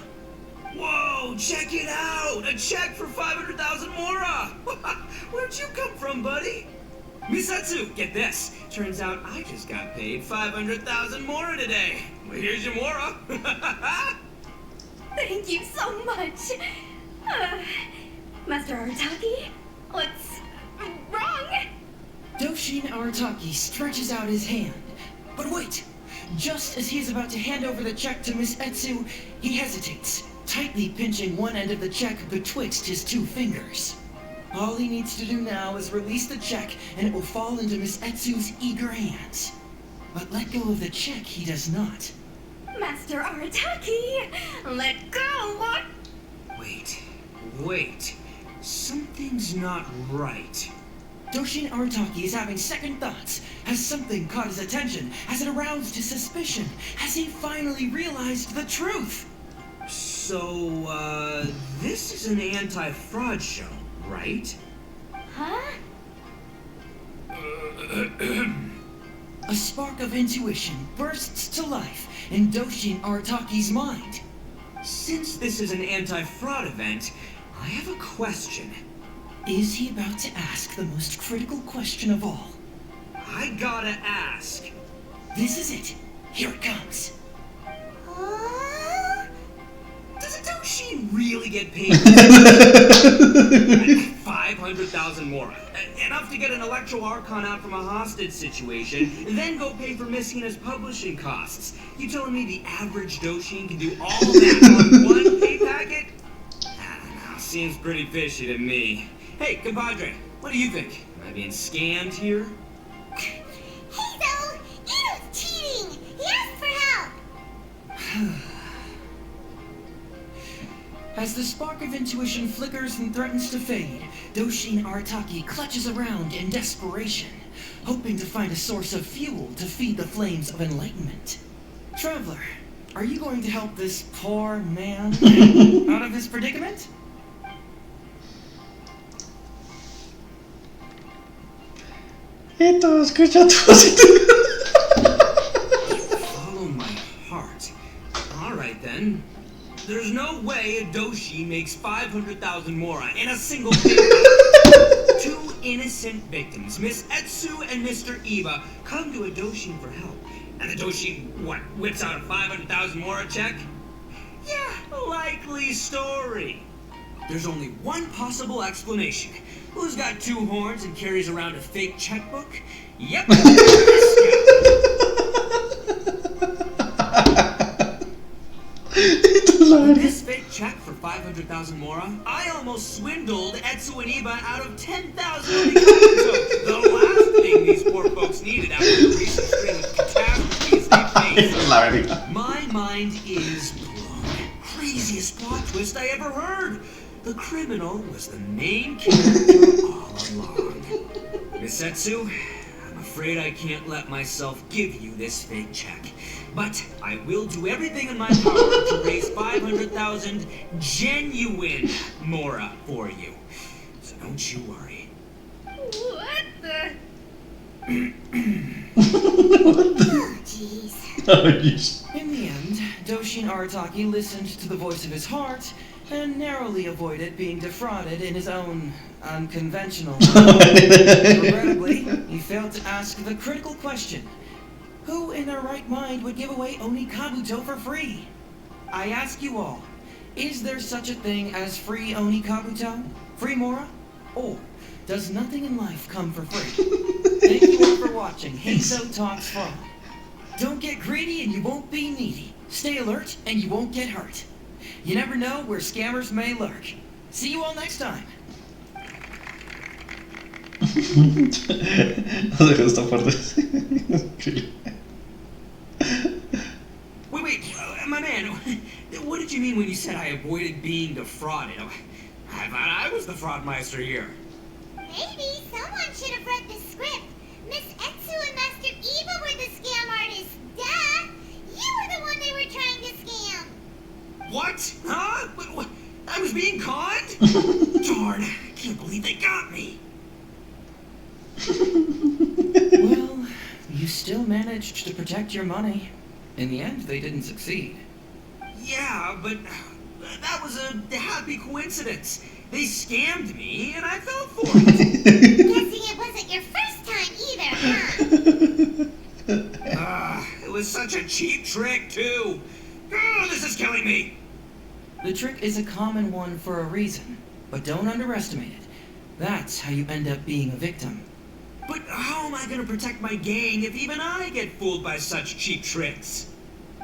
Whoa, check it out! A check for 500,000 Mora! Where'd you come from, buddy? Misatsu, get this. Turns out I just got paid 500,000 Mora today. Well, here's your Mora. Thank you so much. Master Arataki, what's wrong? Doshin Arataki stretches out his hand. But wait! Just as he is about to hand over the check to Miss Etsu, he hesitates, tightly pinching one end of the check betwixt his two fingers. All he needs to do now is release the check, and it will fall into Miss Etsu's eager hands. But let go of the check he does not. Master Arataki, let go! Wait. Something's not right. Doshin Arataki is having second thoughts. Has something caught his attention? Has it aroused his suspicion? Has he finally realized the truth? So, this is an anti-fraud show, right? Huh? A spark of intuition bursts to life in Doshin Arataki's mind. Since this is an anti-fraud event, I have a question. Is he about to ask the most critical question of all? I gotta ask. This is it. Here it comes. Does a Doshin really get paid 500,000 Mora? Enough to get an Electro Archon out from a hostage situation, and then go pay for Messina's publishing costs. You telling me the average Doshin can do all that on one pay packet? I don't know, seems pretty fishy to me. Hey, compadre, what do you think? Am I being scammed here? Hazel, Ito's cheating! He asked for help! As the spark of intuition flickers and threatens to fade, Doshin Arataki clutches around in desperation, hoping to find a source of fuel to feed the flames of enlightenment. Traveler, are you going to help this poor man out of his predicament? Esto, escucha tu Follow my heart. Alright then. There's no way a Doshi makes 500,000 Mora in a single day. Two innocent victims, Miss Etsu and Mr. Iba, come to a Doshin for help. And the Doshin, whips out a 500,000 Mora check? Yeah, likely story. There's only one possible explanation. Who's got two horns and carries around a fake checkbook? Yep, this guy. With this fake check for 500,000 Mora, I almost swindled Etsu and Iba out of 10,000 Onikabuto. The last thing these poor folks needed after the recent string of catastrophes they faced. My mind is blown. Craziest plot twist I ever heard. The criminal was the main character all along. Miss Etsu, I'm afraid I can't let myself give you this fake check. But I will do everything in my power to raise 500,000 genuine Mora for you. So don't you worry. What the? Oh, jeez. Oh, jeez. In the end, Doshin Arataki listened to the voice of his heart and narrowly avoided being defrauded in his own unconventional way. Regrettably, he failed to ask the critical question: who in their right mind would give away Oni Kabuto for free? I ask you all, is there such a thing as free Oni Kabuto? Free Mora? Or does nothing in life come for free? Thank you all for watching Hazo Talks for All. Don't get greedy and you won't be needy. Stay alert and you won't get hurt. You never know where scammers may lurk. See you all next time. No dejo esta parte. Wait, my man, what did you mean when you said I avoided being defrauded? I thought I was the fraudmeister here. Maybe someone should have read the script. Miss Etsu and Master Eva were the scam artists. Duh! You were the one they were trying to scam. What? Huh? What? I was being conned? Darn, I can't believe they got me. Well, you still managed to protect your money. In the end, they didn't succeed. Yeah, but that was a happy coincidence. They scammed me, and I fell for it. Guessing it wasn't your first time either, huh? It was such a cheap trick, too. Oh, this is killing me. The trick is a common one for a reason, but don't underestimate it. That's how you end up being a victim. But how am I going to protect my gang if even I get fooled by such cheap tricks?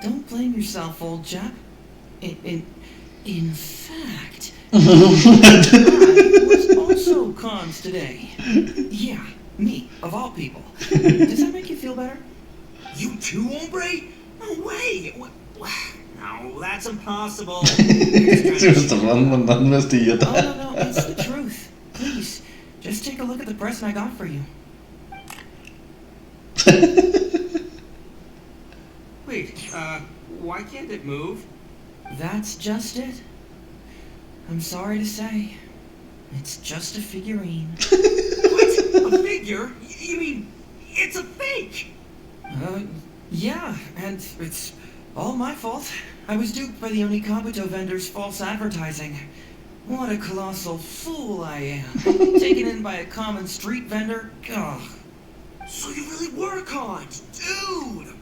Don't blame yourself, old chap. In fact, I was also cons today. Yeah, me, of all people. Does that make you feel better? You too, hombre? No way. No, that's impossible. Se me está mandando este idiota. Oh, no, it's the truth. Please, just take a look at the present I got for you. Wait, why can't it move? That's just it. I'm sorry to say, it's just a figurine. What? A figure? You mean it's a fake? Yeah, and it's all my fault. I was duped by the Onikabuto vendor's false advertising. What a colossal fool I am. Taken in by a common street vendor. Ugh. So you really were conned, dude.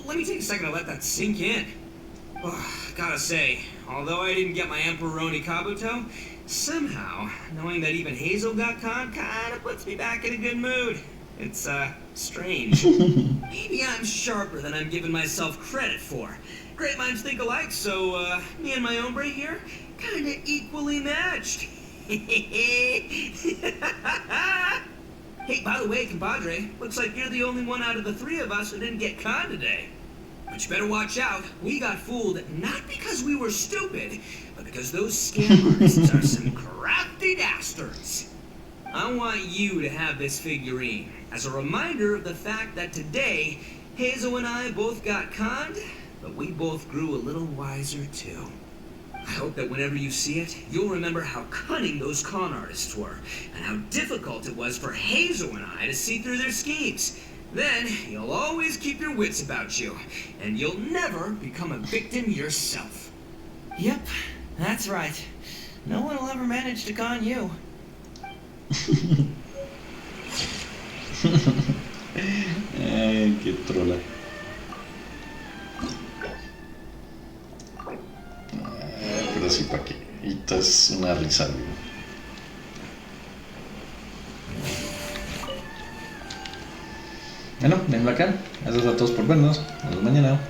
Let me take a second to let that sink in. Gotta say, although I didn't get my Emperor Onikabuto, somehow, knowing that even Hazel got conned kinda puts me back in a good mood. It's, strange. Maybe I'm sharper than I'm giving myself credit for. Great minds think alike, so, me and my hombre here, kinda equally matched. Hey, by the way, compadre, looks like you're the only one out of the three of us who didn't get conned today. But you better watch out. We got fooled not because we were stupid, but because those scam artists are some crafty dastards. I want you to have this figurine as a reminder of the fact that today, Hazel and I both got conned, but we both grew a little wiser too. I hope that whenever you see it, you'll remember how cunning those con artists were, and how difficult it was for Hazel and I to see through their schemes. Then, you'll always keep your wits about you, and you'll never become a victim yourself. Yep, that's right. No one will ever manage to con you. Qué trola. Pero sí, ¿para qué? Y esto es una risa, amigo. Bueno, denle acá. Gracias a todos por vernos. Nos vemos mañana.